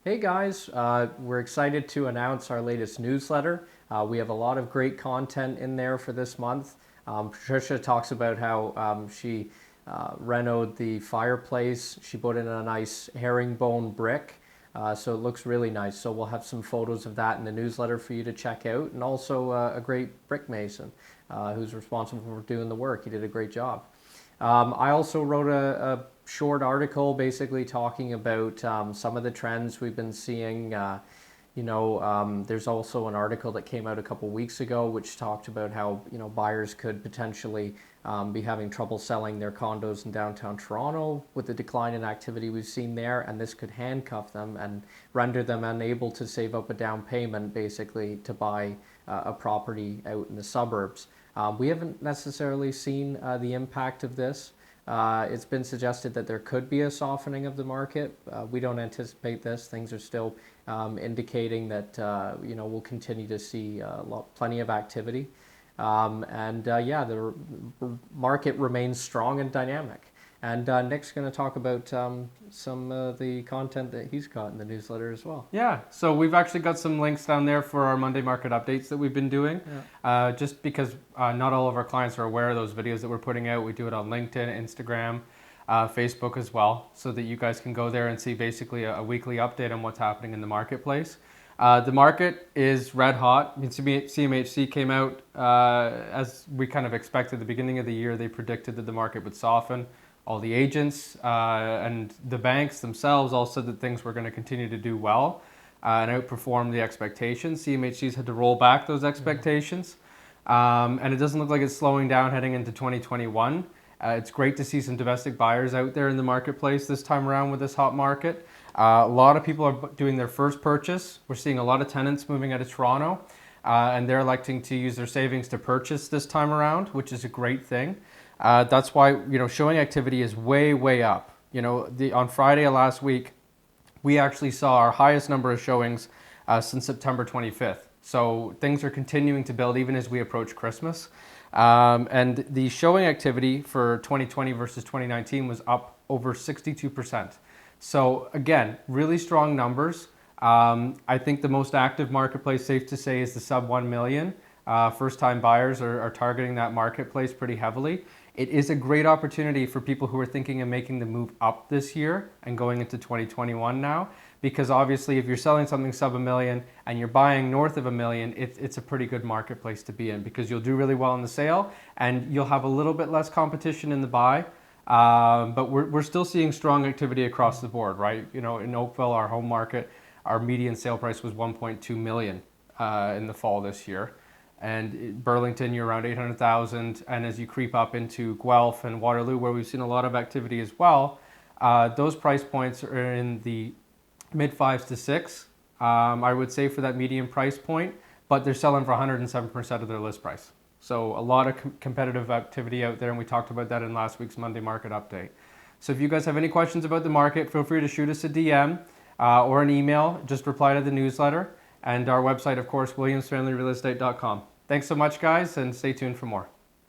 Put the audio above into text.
Hey guys, we're excited to announce our latest newsletter. We have a lot of great content in there for this month. Patricia talks about how she renoed the fireplace. She put in a nice herringbone brick, so it looks really nice. So we'll have some photos of that in the newsletter for you to check out, and also a great brick mason who's responsible for doing the work. He did a great job. I also wrote a short article basically talking about some of the trends we've been seeing. There's also an article that came out a couple weeks ago which talked about how buyers could potentially be having trouble selling their condos in downtown Toronto with the decline in activity we've seen there, and this could handcuff them and render them unable to save up a down payment basically to buy a property out in the suburbs. We haven't necessarily seen the impact of this. It's been suggested that there could be a softening of the market. We don't anticipate this. Things are still indicating that we'll continue to see plenty of activity. The market remains strong and dynamic. And Nick's going to talk about some of the content that he's got in the newsletter as well. Yeah, so we've actually got some links down there for our Monday market updates that we've been doing. Yeah. Just because not all of our clients are aware of those videos that we're putting out. We do it on LinkedIn, Instagram, Facebook as well, so that you guys can go there and see basically a weekly update on what's happening in the marketplace. The market is red hot. CMHC came out as we kind of expected at the beginning of the year. They predicted that the market would soften. All the agents and the banks themselves all said that things were going to continue to do well and outperform the expectations. CMHC's had to roll back those expectations. And it doesn't look like it's slowing down heading into 2021. It's great to see some domestic buyers out there in the marketplace this time around with this hot market. A lot of people are doing their first purchase. We're seeing a lot of tenants moving out of Toronto and they're electing to use their savings to purchase this time around, which is a great thing. That's why, showing activity is way up. On Friday of last week, we actually saw our highest number of showings since September 25th. So things are continuing to build even as we approach Christmas. And the showing activity for 2020 versus 2019 was up over 62%. So again, really strong numbers. I think the most active marketplace, safe to say, is the sub 1 million. First-time buyers are targeting that marketplace pretty heavily. It is a great opportunity for people who are thinking of making the move up this year and going into 2021 now, because obviously if you're selling something sub $1 million and you're buying north of $1 million, it's a pretty good marketplace to be in because you'll do really well in the sale and you'll have a little bit less competition in the buy. But we're still seeing strong activity across the board, right? In Oakville, our home market, our median sale price was $1.2 million in the fall this year. And Burlington, you're around 800,000. And as you creep up into Guelph and Waterloo, where we've seen a lot of activity as well, those price points are in the mid 5s to 6, I would say, for that medium price point, but they're selling for 107% of their list price. So a lot of competitive activity out there, and we talked about that in last week's Monday market update. So if you guys have any questions about the market, feel free to shoot us a DM or an email. Just reply to the newsletter. And our website, of course, williamsfamilyrealestate.com. Thanks so much, guys, and stay tuned for more.